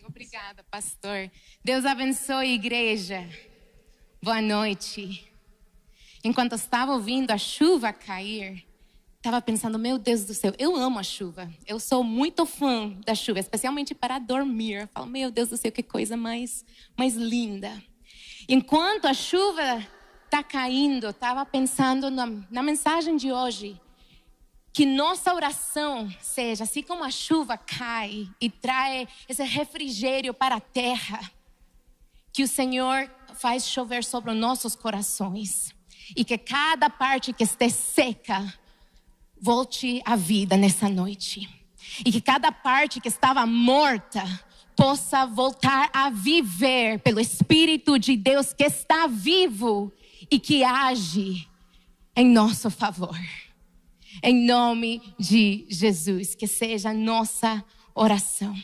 Obrigada, pastor. Deus abençoe, igreja. Boa noite. Enquanto eu estava ouvindo a chuva cair, estava pensando, meu Deus do céu, eu amo a chuva. Eu sou muito fã da chuva, especialmente para dormir. Eu falo, meu Deus do céu, que coisa mais linda. Enquanto a chuva está caindo, eu estava pensando na mensagem de hoje. Que nossa oração seja, assim como a chuva cai e traz esse refrigério para a terra, que o Senhor faz chover sobre os nossos corações. E que cada parte que esteja seca, volte à vida nessa noite. E que cada parte que estava morta, possa voltar a viver pelo Espírito de Deus que está vivo e que age em nosso favor. Em nome de Jesus, que seja a nossa oração.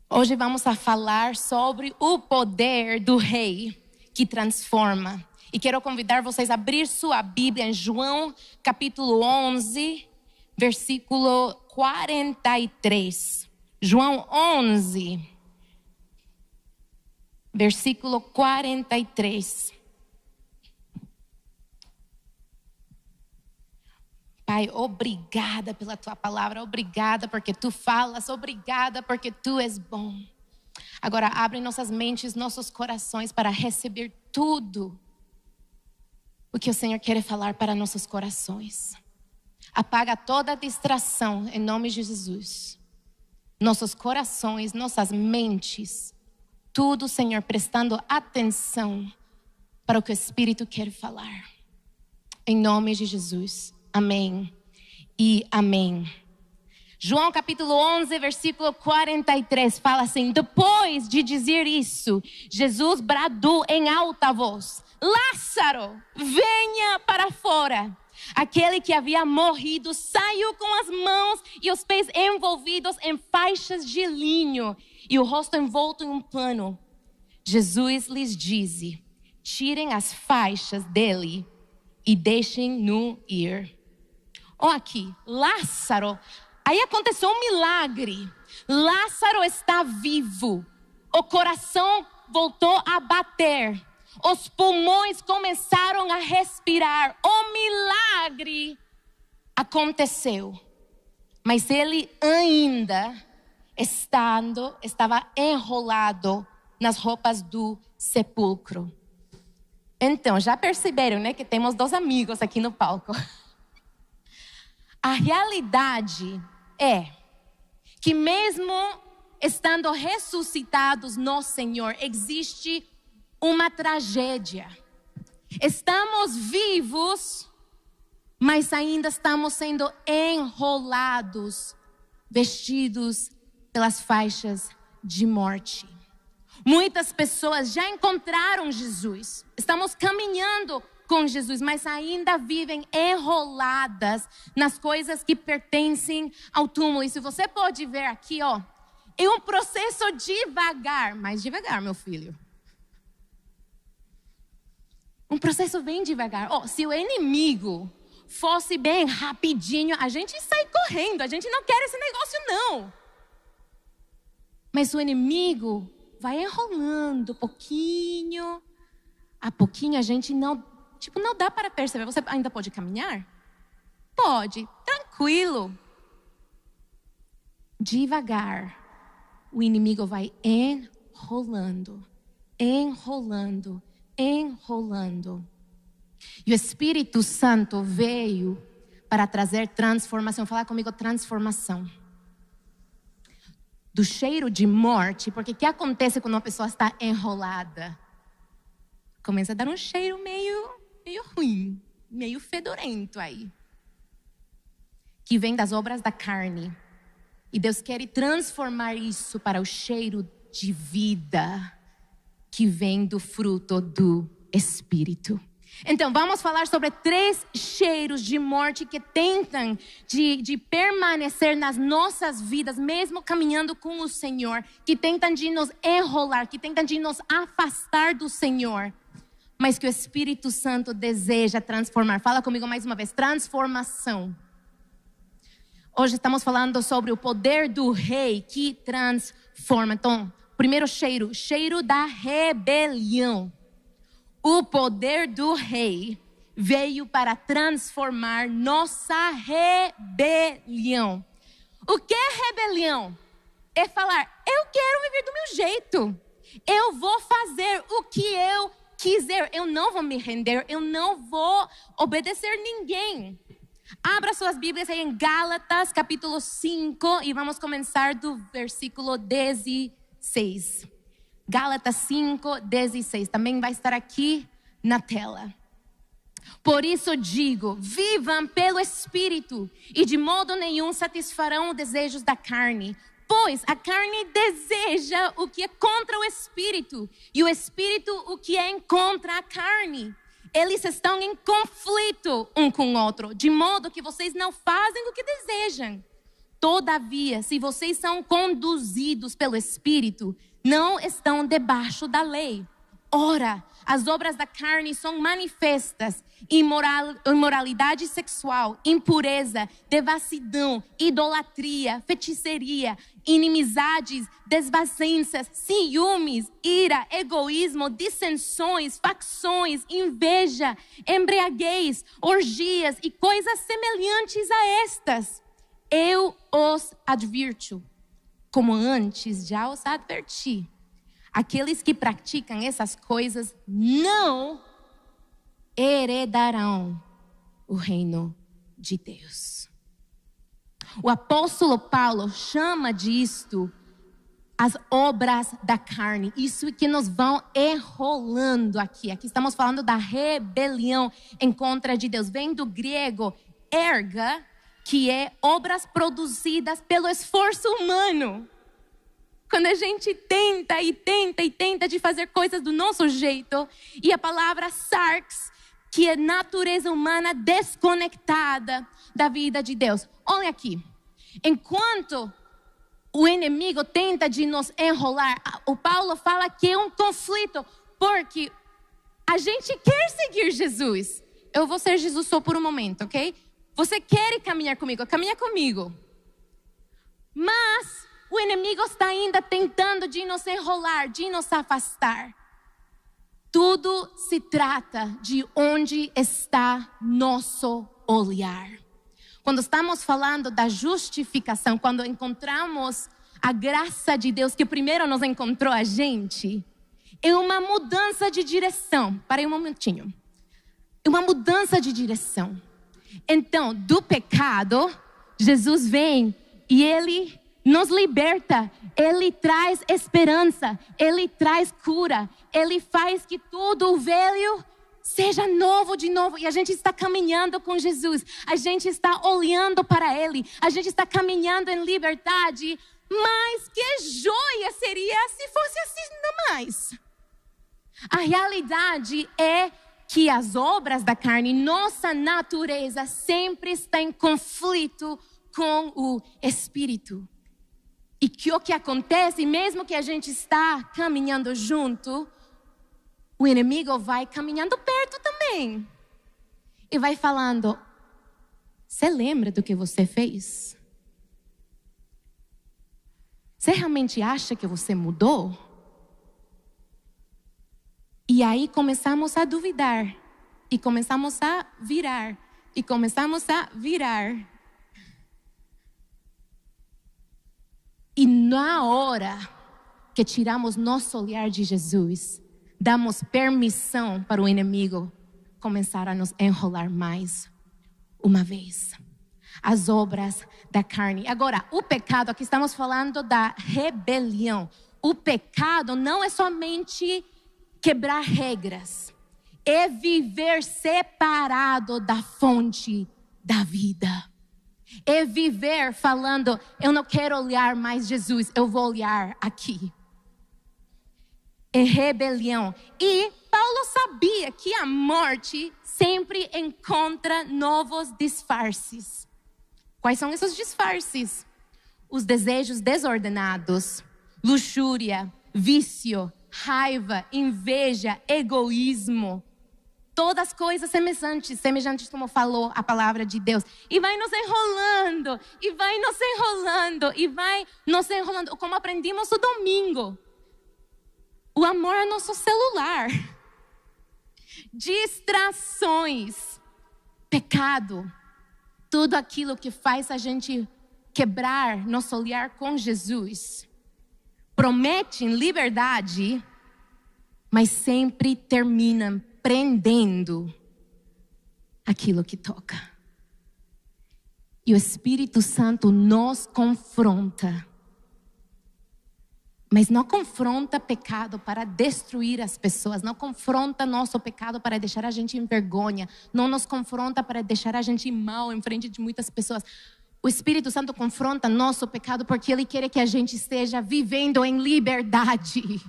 Hoje vamos a falar sobre o poder do rei que transforma. E quero convidar vocês a abrir sua Bíblia em João capítulo 11, versículo 43. João 11, versículo 43. Pai, obrigada pela tua palavra, obrigada porque tu falas, obrigada porque tu és bom. Agora abre nossas mentes, nossos corações para receber tudo o que o Senhor quer falar para nossos corações. Apaga toda distração em nome de Jesus. Nossos corações, nossas mentes, tudo, Senhor, prestando atenção para o que o Espírito quer falar. Em nome de Jesus. Amém e amém. João capítulo 11, versículo 43 fala assim: depois de dizer isso, Jesus bradou em alta voz: Lázaro, venha para fora. Aquele que havia morrido saiu com as mãos e os pés envolvidos em faixas de linho e o rosto envolto em um pano. Jesus lhes disse: tirem as faixas dele e deixem-no ir. Olha aqui, Lázaro, aí aconteceu um milagre. Lázaro está vivo, o coração voltou a bater, os pulmões começaram a respirar, o milagre aconteceu. Mas ele ainda estava enrolado nas roupas do sepulcro. Então, já perceberam, né, que temos dois amigos aqui no palco. A realidade é que mesmo estando ressuscitados no Senhor, existe uma tragédia. Estamos vivos, mas ainda estamos sendo enrolados, vestidos pelas faixas de morte. Muitas pessoas já encontraram Jesus. Estamos caminhando com Jesus, mas ainda vivem enroladas nas coisas que pertencem ao túmulo. E se você pode ver aqui, ó, é um processo devagar, mais devagar, meu filho. Um processo bem devagar. Ó, se o inimigo fosse bem rapidinho, a gente sai correndo, a gente não quer esse negócio não. Mas o inimigo vai enrolando pouquinho a pouquinho, a gente não dá para perceber. Você ainda pode caminhar? Pode, tranquilo. Devagar, o inimigo vai enrolando. E o Espírito Santo veio para trazer transformação. Fala comigo, transformação. Do cheiro de morte, porque o que acontece quando uma pessoa está enrolada? Começa a dar um cheiro meio ruim, meio fedorento aí. Que vem das obras da carne. E Deus quer transformar isso para o cheiro de vida que vem do fruto do Espírito. Então, vamos falar sobre 3 cheiros de morte que tentam de permanecer nas nossas vidas, mesmo caminhando com o Senhor. Que tentam de nos enrolar, que tentam de nos afastar do Senhor. Mas que o Espírito Santo deseja transformar. Fala comigo mais uma vez, transformação. Hoje estamos falando sobre o poder do rei que transforma. Então, primeiro cheiro da rebelião. O poder do rei veio para transformar nossa rebelião. O que é rebelião? É falar, eu quero viver do meu jeito. Eu vou fazer o que eu quiser. Eu não vou me render, eu não vou obedecer ninguém. Abra suas Bíblias aí em Gálatas, capítulo 5, e vamos começar do versículo 16. Gálatas 5, 16. Também vai estar aqui na tela. Por isso digo, vivam pelo Espírito, e de modo nenhum satisfarão os desejos da carne. Pois a carne deseja o que é contra o Espírito, e o Espírito o que é contra a carne. Eles estão em conflito um com o outro, de modo que vocês não fazem o que desejam. Todavia, se vocês são conduzidos pelo Espírito, não estão debaixo da lei. Ora, as obras da carne são manifestas: imoralidade sexual, impureza, devassidão, idolatria, feitiçaria, inimizades, desavenças, ciúmes, ira, egoísmo, dissensões, facções, inveja, embriaguez, orgias e coisas semelhantes a estas. Eu os advirto, como antes já os adverti. Aqueles que praticam essas coisas não heredarão o reino de Deus. O apóstolo Paulo chama disto as obras da carne. Isso que nos vão enrolando aqui. Aqui estamos falando da rebelião em contra de Deus. Vem do grego erga, que é obras produzidas pelo esforço humano. Quando a gente tenta de fazer coisas do nosso jeito. E a palavra sarx, que é natureza humana desconectada da vida de Deus. Olha aqui. Enquanto o inimigo tenta de nos enrolar, o Paulo fala que é um conflito. Porque a gente quer seguir Jesus. Eu vou ser Jesus só por um momento, ok? Você quer caminhar comigo? Caminha comigo. Mas o inimigo está ainda tentando de nos enrolar, de nos afastar. Tudo se trata de onde está nosso olhar. Quando estamos falando da justificação, quando encontramos a graça de Deus, que primeiro nos encontrou a gente, é uma mudança de direção. Parei um momentinho. É uma mudança de direção. Então, do pecado, Jesus vem e Ele nos liberta, Ele traz esperança, Ele traz cura, Ele faz que tudo o velho seja novo de novo. E a gente está caminhando com Jesus, a gente está olhando para Ele, a gente está caminhando em liberdade. Mas que joia seria se fosse assim não mais. A realidade é que as obras da carne, nossa natureza, sempre está em conflito com o Espírito. E que o que acontece, mesmo que a gente está caminhando junto, o inimigo vai caminhando perto também. E vai falando, você lembra do que você fez? Você realmente acha que você mudou? E aí começamos a duvidar. E começamos a virar. E começamos a virar. E na hora que tiramos nosso olhar de Jesus, damos permissão para o inimigo começar a nos enrolar mais uma vez. As obras da carne. Agora, o pecado, aqui estamos falando da rebelião. O pecado não é somente quebrar regras. É viver separado da fonte da vida. É viver falando, eu não quero olhar mais Jesus, eu vou olhar aqui. É rebelião. E Paulo sabia que a morte sempre encontra novos disfarces. Quais são esses disfarces? Os desejos desordenados, luxúria, vício, raiva, inveja, egoísmo. Todas coisas semelhantes como falou a palavra de Deus. E vai nos enrolando, e vai nos enrolando, e vai nos enrolando. Como aprendimos no domingo. O amor é nosso celular. Distrações, pecado, tudo aquilo que faz a gente quebrar nosso olhar com Jesus. Prometem liberdade, mas sempre terminam prendendo aquilo que toca. E o Espírito Santo nos confronta. Mas não confronta pecado para destruir as pessoas. Não confronta nosso pecado para deixar a gente em vergonha. Não nos confronta para deixar a gente mal em frente de muitas pessoas. O Espírito Santo confronta nosso pecado porque Ele quer que a gente esteja vivendo em liberdade.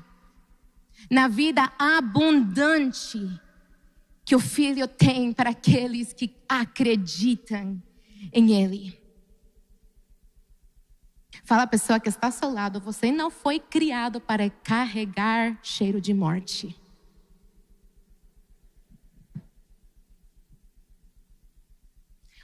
Na vida abundante que o Filho tem para aqueles que acreditam em Ele. Fala a pessoa que está ao seu lado, você não foi criado para carregar cheiro de morte.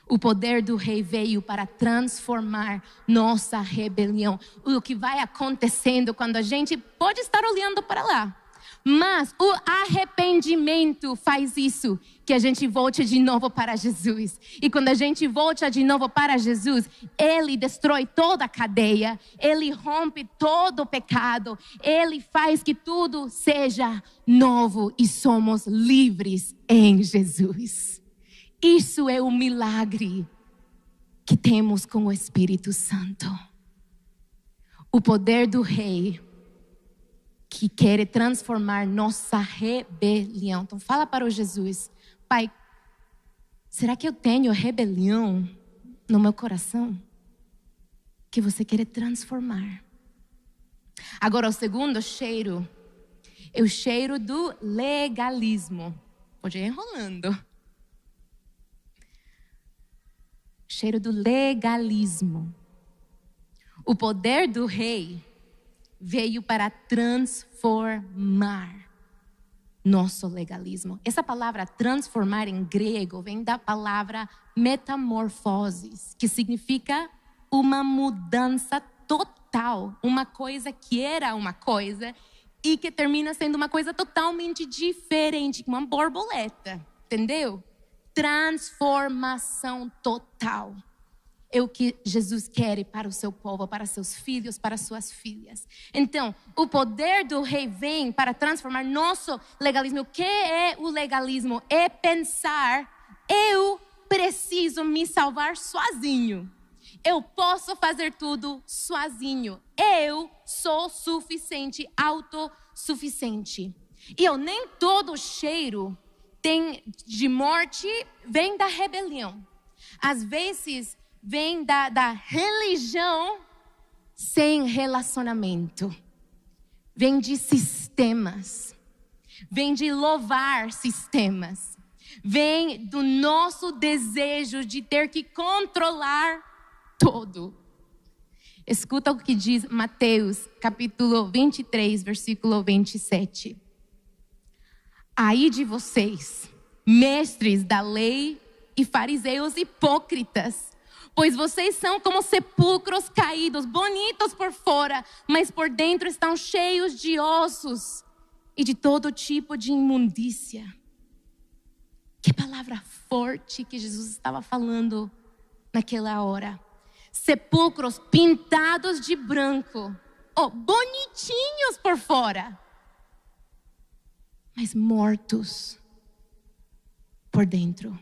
O poder do Rei veio para transformar nossa rebelião. O que vai acontecendo quando a gente pode estar olhando para lá. Mas o arrependimento faz isso, que a gente volte de novo para Jesus. E quando a gente volta de novo para Jesus, Ele destrói toda a cadeia, Ele rompe todo o pecado, Ele faz que tudo seja novo e somos livres em Jesus. Isso é o milagre que temos com o Espírito Santo. O poder do Rei que quer transformar nossa rebelião. Então fala para o Jesus: Pai, será que eu tenho rebelião no meu coração? Que você quer transformar. Agora o segundo cheiro é o cheiro do legalismo. Pode ir enrolando. Cheiro do legalismo. O poder do Rei veio para transformar nosso legalismo. Essa palavra transformar em grego vem da palavra metamorfoses, que significa uma mudança total. Uma coisa que era uma coisa e que termina sendo uma coisa totalmente diferente, uma borboleta, entendeu? Transformação total. É o que Jesus quer para o seu povo, para seus filhos, para suas filhas. Então, o poder do Rei vem para transformar nosso legalismo. O que é o legalismo? É pensar, eu preciso me salvar sozinho. Eu posso fazer tudo sozinho. Eu sou suficiente, autossuficiente. E nem todo cheiro de morte vem da rebelião. Às vezes vem da religião sem relacionamento. Vem de sistemas. Vem de louvar sistemas. Vem do nosso desejo de ter que controlar todo. Escuta o que diz Mateus, capítulo 23, versículo 27. Ai de vocês, mestres da lei e fariseus hipócritas, pois vocês são como sepulcros caídos, bonitos por fora, mas por dentro estão cheios de ossos e de todo tipo de imundícia. Que palavra forte que Jesus estava falando naquela hora. Sepulcros pintados de branco, bonitinhos por fora, mas mortos por dentro.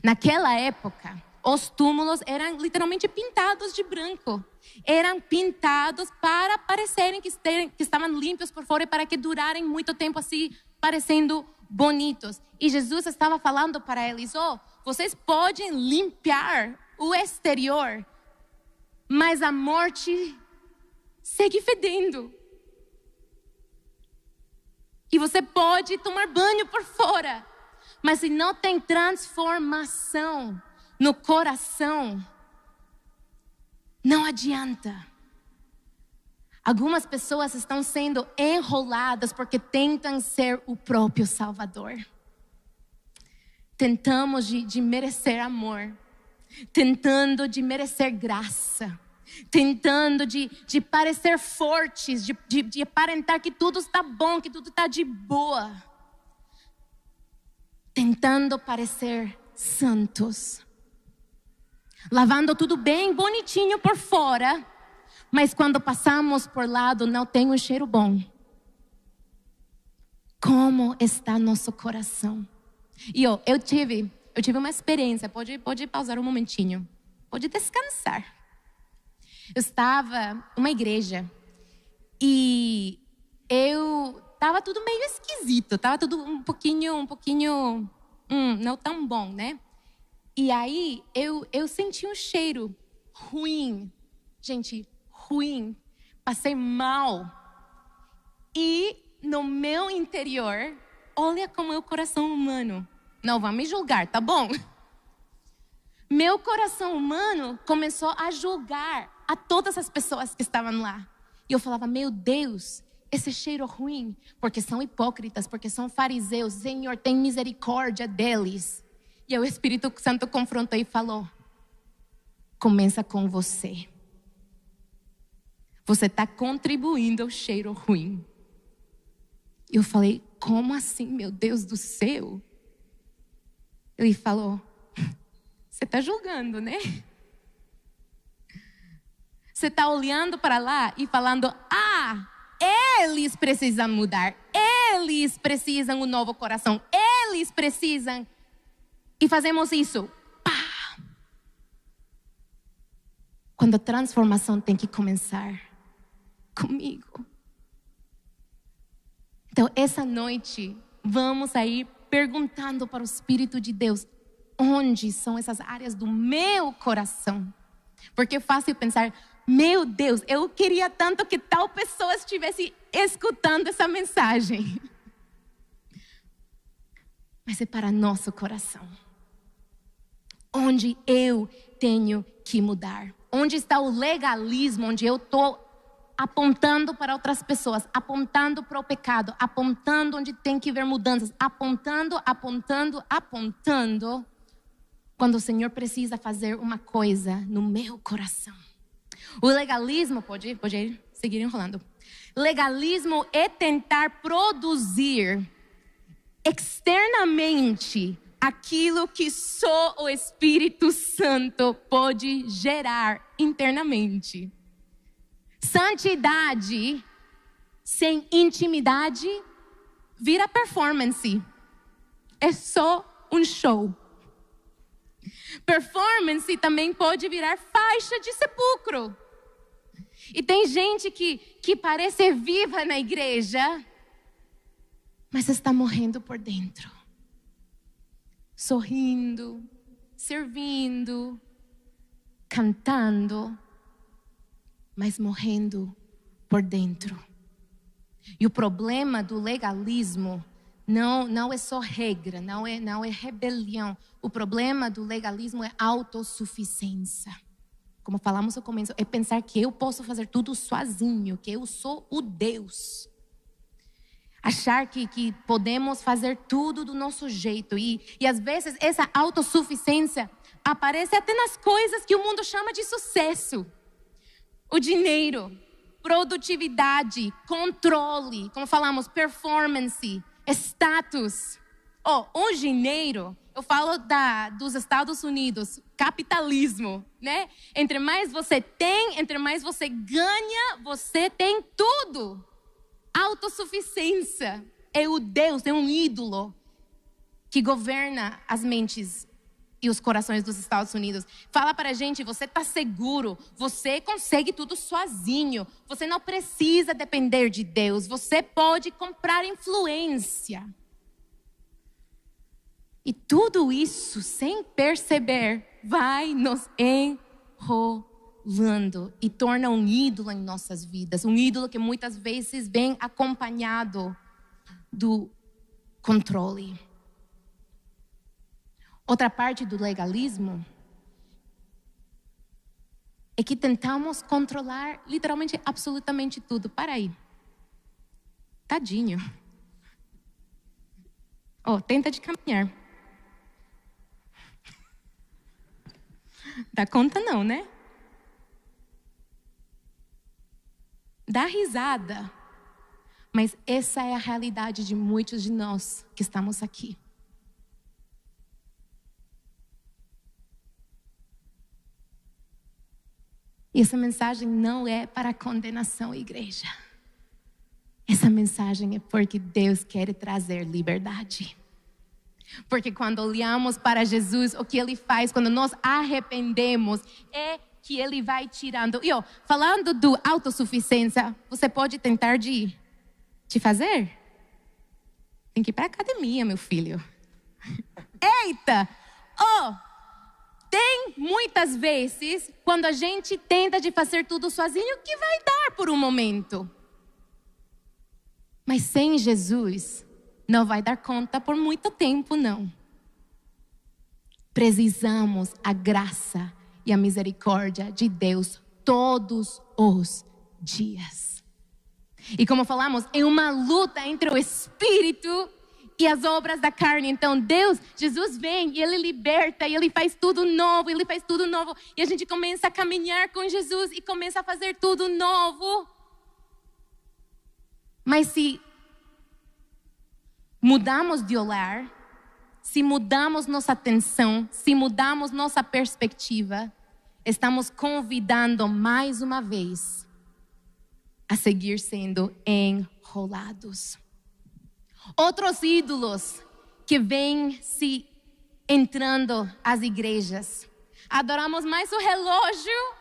Naquela época, os túmulos eram literalmente pintados de branco. Eram pintados para parecerem que estavam limpos por fora e para que durarem muito tempo assim, parecendo bonitos. E Jesus estava falando para eles, vocês podem limpar o exterior, mas a morte segue fedendo. E você pode tomar banho por fora, mas se não tem transformação no coração, não adianta. Algumas pessoas estão sendo enroladas porque tentam ser o próprio Salvador. tentamos de merecer amor, tentando de merecer graça, tentando de parecer fortes, de aparentar que tudo está bom, que tudo está de boa, tentando parecer santos, lavando tudo bem bonitinho por fora, mas quando passamos por lado não tem um cheiro bom. Como está nosso coração? E eu tive uma experiência, pode pausar um momentinho, pode descansar. Eu estava numa igreja e estava tudo meio esquisito, estava tudo um pouquinho, não tão bom, né? E aí eu senti um cheiro ruim, gente, ruim, passei mal. E no meu interior, olha como é o coração humano. Não vão me julgar, tá bom? Meu coração humano começou a julgar a todas as pessoas que estavam lá. E eu falava, meu Deus, esse cheiro ruim, porque são hipócritas, porque são fariseus. Senhor, tem misericórdia deles. E aí o Espírito Santo confrontou e falou, começa com você. Você está contribuindo ao cheiro ruim. E eu falei, como assim, meu Deus do céu? Ele falou, você está julgando, né? Você está olhando para lá e falando, eles precisam mudar. Eles precisam um novo coração. Eles precisam. E fazemos isso. Pá! Quando a transformação tem que começar comigo. Então, essa noite, vamos aí perguntando para o Espírito de Deus, onde são essas áreas do meu coração? Porque é fácil pensar, meu Deus, eu queria tanto que tal pessoa estivesse escutando essa mensagem. Mas é para nosso coração. Onde eu tenho que mudar? Onde está o legalismo, onde eu estou apontando para outras pessoas, apontando para o pecado, apontando onde tem que haver mudanças, apontando, quando o Senhor precisa fazer uma coisa no meu coração. O legalismo, pode seguir enrolando. Legalismo é tentar produzir externamente aquilo que só o Espírito Santo pode gerar internamente. Santidade sem intimidade vira performance. É só um show. Performance também pode virar faixa de sepulcro. E tem gente que parece viva na igreja, mas está morrendo por dentro. Sorrindo, servindo, cantando, mas morrendo por dentro. E o problema do legalismo não é só regra, não é rebelião. O problema do legalismo é autossuficiência. Como falamos no começo, é pensar que eu posso fazer tudo sozinho, que eu sou o Deus. Achar que podemos fazer tudo do nosso jeito. E às vezes essa autossuficiência aparece até nas coisas que o mundo chama de sucesso. O dinheiro, produtividade, controle, como falamos, performance, status. O dinheiro, eu falo dos Estados Unidos, capitalismo, né? Entre mais você tem, entre mais você ganha, você tem tudo. Autossuficiência é o Deus, é um ídolo que governa as mentes e os corações dos Estados Unidos. Fala para a gente, você está seguro, você consegue tudo sozinho, você não precisa depender de Deus, você pode comprar influência. E tudo isso, sem perceber, vai nos enrolando e torna um ídolo em nossas vidas. Um ídolo que muitas vezes vem acompanhado do controle. Outra parte do legalismo é que tentamos controlar literalmente absolutamente tudo. Para aí. Tadinho. Tenta de caminhar. Dá conta não, né? Dá risada. Mas essa é a realidade de muitos de nós que estamos aqui. E essa mensagem não é para condenação, igreja. Essa mensagem é porque Deus quer trazer liberdade. Porque quando olhamos para Jesus, o que Ele faz quando nós arrependemos é que Ele vai tirando. E falando do autossuficiência, você pode tentar de fazer? Tem que ir para a academia, meu filho. Eita! Tem muitas vezes, quando a gente tenta de fazer tudo sozinho, que vai dar por um momento. Mas sem Jesus, não vai dar conta por muito tempo, não. Precisamos a graça e a misericórdia de Deus todos os dias. E como falamos, é uma luta entre o Espírito e as obras da carne. Então Jesus vem e Ele liberta e Ele faz tudo novo, Ele faz tudo novo. E a gente começa a caminhar com Jesus e começa a fazer tudo novo. Mas se mudamos de olhar, se mudamos nossa atenção, se mudamos nossa perspectiva, estamos convidando mais uma vez a seguir sendo enrolados. Outros ídolos que vêm se entrando às igrejas. Adoramos mais o relógio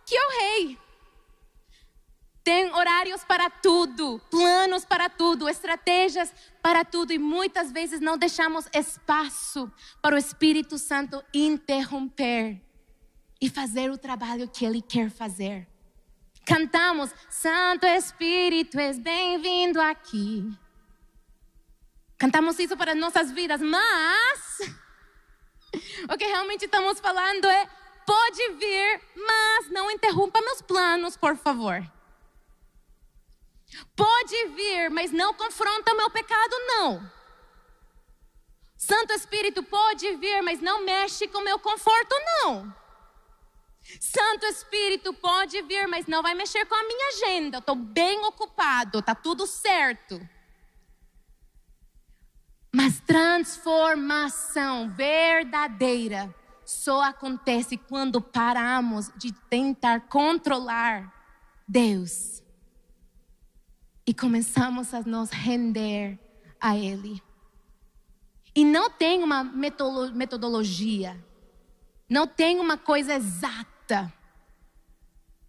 que o rei. Tem horários para tudo, planos para tudo, estratégias para tudo. E muitas vezes não deixamos espaço para o Espírito Santo interromper e fazer o trabalho que Ele quer fazer. Cantamos, Santo Espírito, és bem-vindo aqui. Cantamos isso para nossas vidas, mas o que realmente estamos falando é, pode vir, mas não interrompa meus planos, por favor. Pode vir, mas não confronta meu pecado, não. Santo Espírito pode vir, mas não mexe com meu conforto, não. Santo Espírito pode vir, mas não vai mexer com a minha agenda. Eu estou bem ocupado, está tudo certo. Mas transformação verdadeira só acontece quando paramos de tentar controlar Deus e começamos a nos render a Ele. E não tem uma metodologia, não tem uma coisa exata.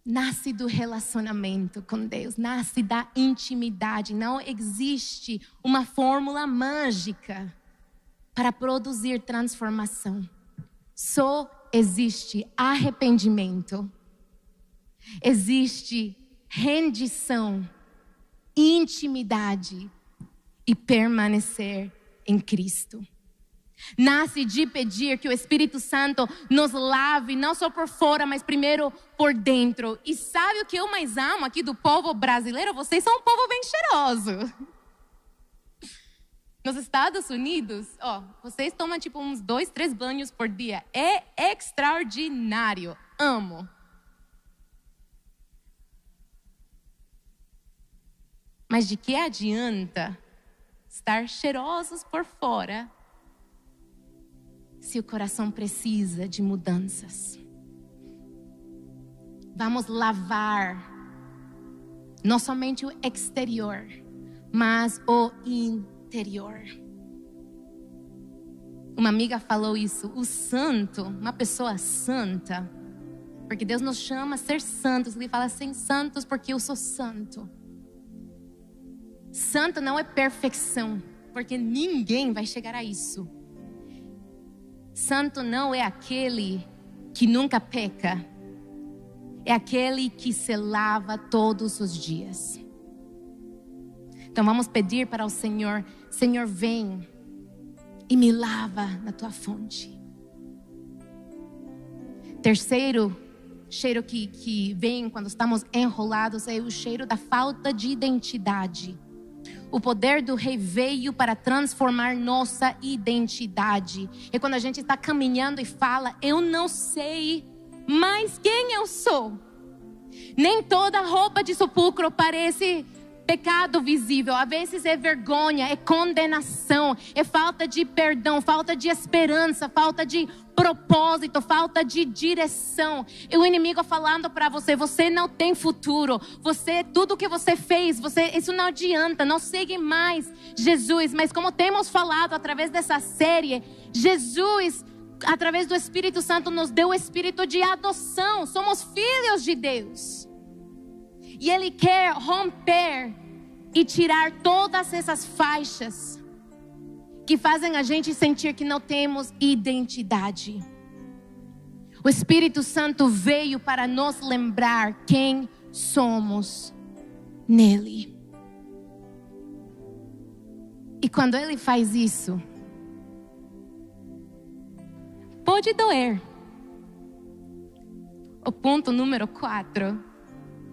Nasce do relacionamento com Deus, nasce da intimidade. Não existe uma fórmula mágica para produzir transformação. Só existe arrependimento, existe rendição, intimidade e permanecer em Cristo. Nasce de pedir que o Espírito Santo nos lave, não só por fora, mas primeiro por dentro. E sabe o que eu mais amo aqui do povo brasileiro? Vocês são um povo bem cheiroso. Nos Estados Unidos, vocês tomam tipo uns 2, 3 banhos por dia. É extraordinário. Amo. Mas de que adianta estar cheirosos por fora se o coração precisa de mudanças? Vamos lavar não somente o exterior, mas o interior. Uma amiga falou isso, o santo, uma pessoa santa, porque Deus nos chama a ser santos. Ele fala assim, santos porque eu sou santo. Santo não é perfeição, porque ninguém vai chegar a isso. Santo não é aquele que nunca peca, é aquele que se lava todos os dias. Então vamos pedir para o Senhor, Senhor, vem e me lava na tua fonte. Terceiro cheiro que vem quando estamos enrolados é o cheiro da falta de identidade. O poder do rei veio para transformar nossa identidade. E quando a gente está caminhando e fala, eu não sei Mas quem eu sou? Nem toda roupa de sepulcro parece pecado visível. Às vezes é vergonha, é condenação, é falta de perdão, falta de esperança, falta de propósito, falta de direção. E o inimigo falando para você: você não tem futuro. Tudo que você fez, isso não adianta, não segue mais Jesus. Mas como temos falado através dessa série, Jesus, através do Espírito Santo, nos deu o espírito de adoção. Somos filhos de Deus. E Ele quer romper e tirar todas essas faixas que fazem a gente sentir que não temos identidade. O Espírito Santo veio para nos lembrar quem somos nele. E quando Ele faz isso, pode doer. O ponto número 4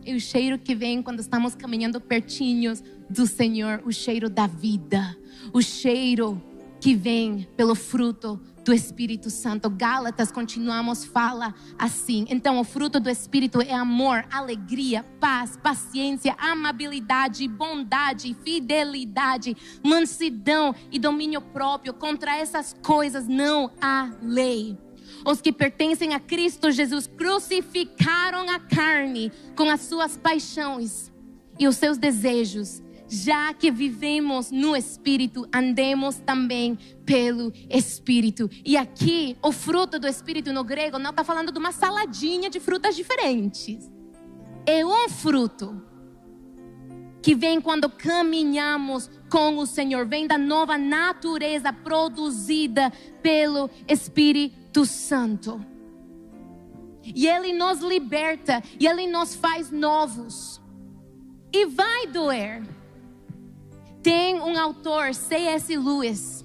é o cheiro que vem quando estamos caminhando pertinhos do Senhor, o cheiro da vida, o cheiro que vem pelo fruto do Espírito Santo. Gálatas, continuamos, fala assim. Então, o fruto do Espírito é amor, alegria, paz, paciência, amabilidade, bondade, fidelidade, mansidão e domínio próprio. Contra essas coisas não há lei. Os que pertencem a Cristo Jesus crucificaram a carne com as suas paixões e os seus desejos. Já que vivemos no Espírito, andemos também pelo Espírito. E aqui, o fruto do Espírito no grego não está falando de uma saladinha de frutas diferentes. É um fruto que vem quando caminhamos com o Senhor. Vem da nova natureza produzida pelo Espírito Santo. E Ele nos liberta, e Ele nos faz novos. E vai doer. Tem um autor, C.S. Lewis,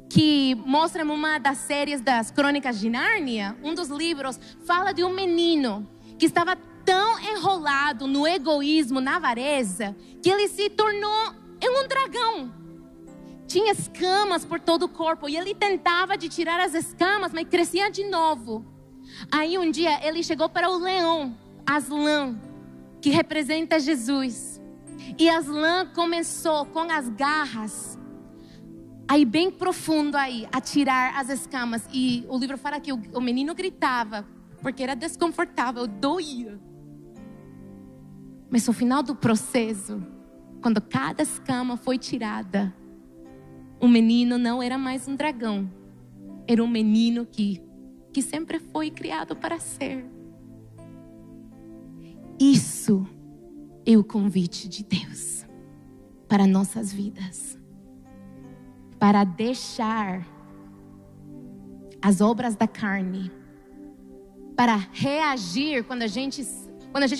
que mostra em uma das séries das Crônicas de Nárnia, um dos livros, fala de um menino que estava tão enrolado no egoísmo, na avareza, que ele se tornou um dragão. Tinha escamas por todo o corpo e ele tentava de tirar as escamas, mas crescia de novo. Aí um dia ele chegou para o leão, Aslan, que representa Jesus. E Aslan começou com as garras, aí bem profundo aí, a tirar as escamas. E o livro fala que o menino gritava, porque era desconfortável, doía. Mas no final do processo, quando cada escama foi tirada, o menino não era mais um dragão. Era um menino que sempre foi criado para ser. Isso é o convite de Deus para nossas vidas. Para deixar as obras da carne. Para reagir quando a gente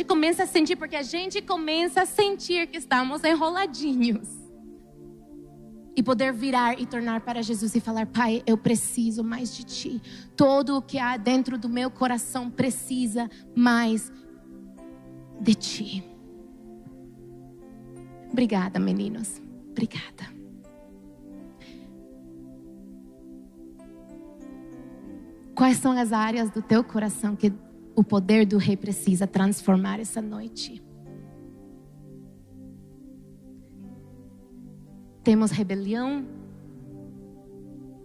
começa a sentir, porque a gente começa a sentir que estamos enroladinhos. E poder virar e tornar para Jesus e falar: Pai, eu preciso mais de Ti. Todo o que há dentro do meu coração precisa mais de Ti. Obrigada, meninos. Obrigada. Quais são as áreas do teu coração que o poder do Rei precisa transformar essa noite? Temos rebelião,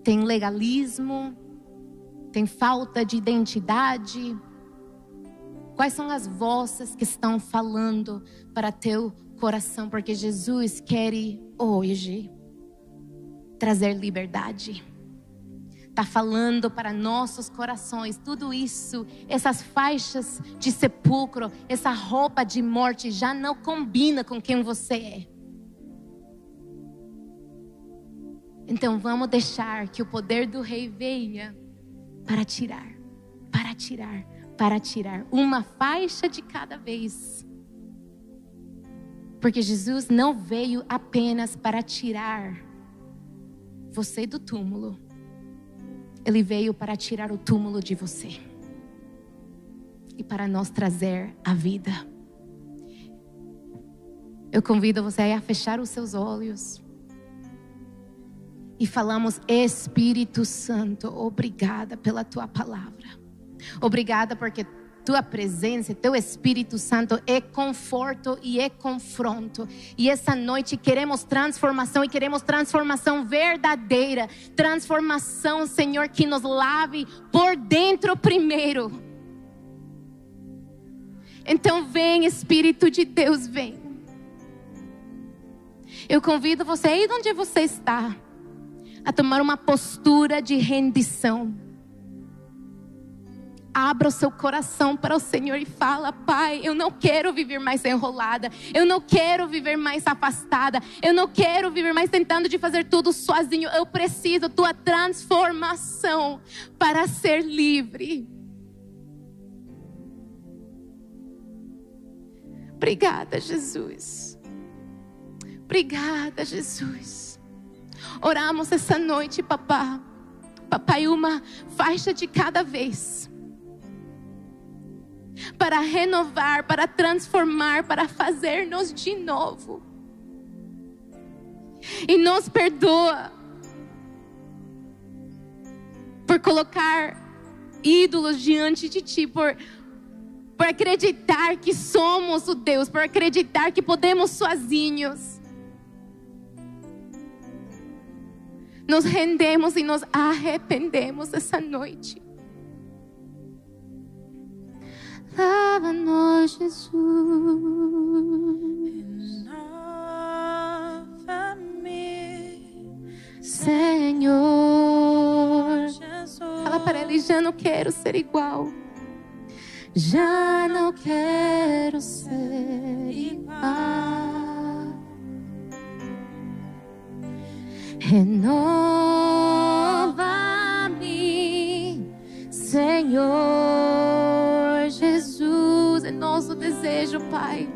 tem legalismo, tem falta de identidade. Quais são as vozes que estão falando para teu coração? Porque Jesus quer hoje trazer liberdade. Está falando para nossos corações. Tudo isso, essas faixas de sepulcro, essa roupa de morte já não combina com quem você é. Então vamos deixar que o poder do Rei venha para tirar, para tirar, para tirar. Uma faixa de cada vez. Porque Jesus não veio apenas para tirar você do túmulo. Ele veio para tirar o túmulo de você. E para nos trazer a vida. Eu convido você a fechar os seus olhos. E falamos: Espírito Santo, obrigada pela Tua palavra. Obrigada porque tua presença, teu Espírito Santo é conforto e é confronto. E essa noite queremos transformação, e queremos transformação verdadeira. Transformação, Senhor, que nos lave por dentro primeiro. Então vem, Espírito de Deus, vem. Eu convido você, aí onde você está, a tomar uma postura de rendição. Abra o seu coração para o Senhor e fala: Pai, eu não quero viver mais enrolada. Eu não quero viver mais afastada. Eu não quero viver mais tentando de fazer tudo sozinho. Eu preciso da tua transformação para ser livre. Obrigada, Jesus. Obrigada, Jesus. Oramos essa noite, papai. Papai, uma faixa de cada vez. Para renovar, para transformar, para fazer-nos de novo. E nos perdoa por colocar ídolos diante de Ti, por acreditar que somos o Deus, por acreditar que podemos sozinhos. Nos rendemos e nos arrependemos essa noite. Lava-nos, Jesus. Renova-me, Senhor. Jesus. Fala para Ele: já não quero ser igual. Já não quero ser igual. Renova-me, Senhor Jesus. É nosso desejo, Pai.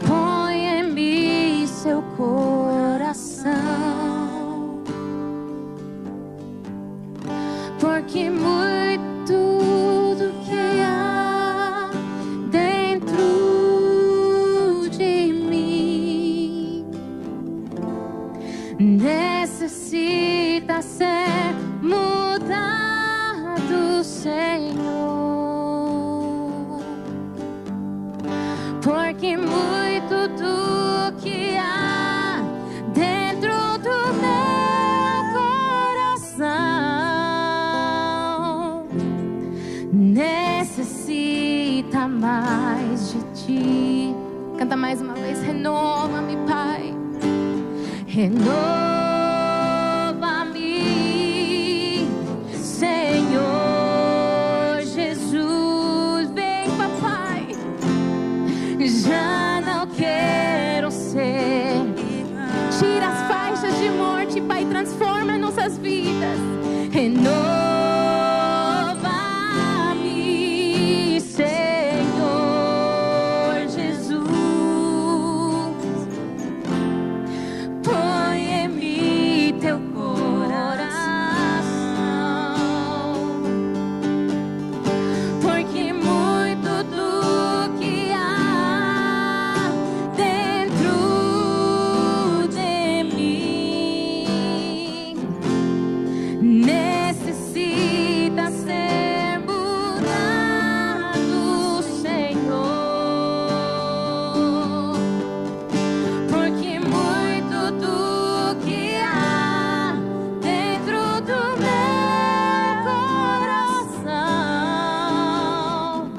Põe em mim seu coração, porque muito do que há dentro de mim necessita ser mudado, Senhor. Porque muito do que há dentro do meu coração necessita mais de Ti. Canta mais uma vez. Renova-me, Pai. Renova-me, Senhor Jesus. Vem, papai. Já não quero ser. Tira as faixas de morte, Pai. Transforma nossas vidas. Renova-me, Senhor Jesus. Põe em mim teu coração, porque muito do que há dentro de mim necessita ser mudado, Senhor. Porque muito do que há dentro do meu coração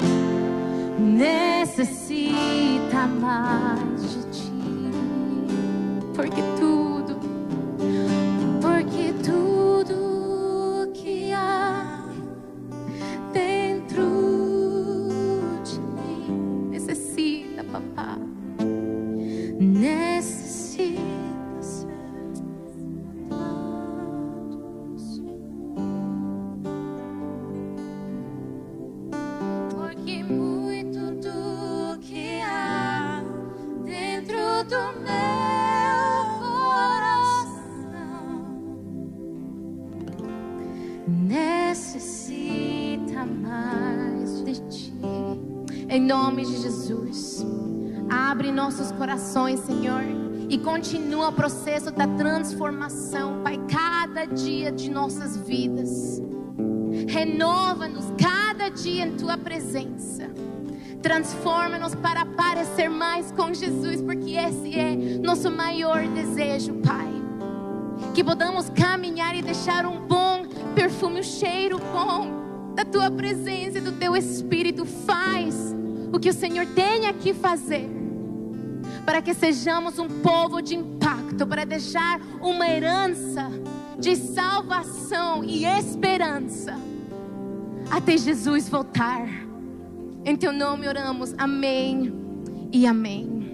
necessita mais de Ti. Porque tudo que há dentro de mim necessita, papá. Necessita ser mudado, porque muito do que há dentro do meu coração necessita mais de Ti. Em nome de Jesus, abre nossos corações, Senhor, e continua o processo da transformação, Pai, cada dia de nossas vidas. Renova-nos cada cada dia em tua presença. Transforma-nos para parecer mais com Jesus, porque esse é nosso maior desejo, Pai. Que podamos caminhar e deixar um bom perfume, um cheiro bom da tua presença e do teu Espírito. Faz o que o Senhor tem aqui fazer, para que sejamos um povo de impacto, para deixar uma herança de salvação e esperança até Jesus voltar. Em teu nome oramos, amém e amém.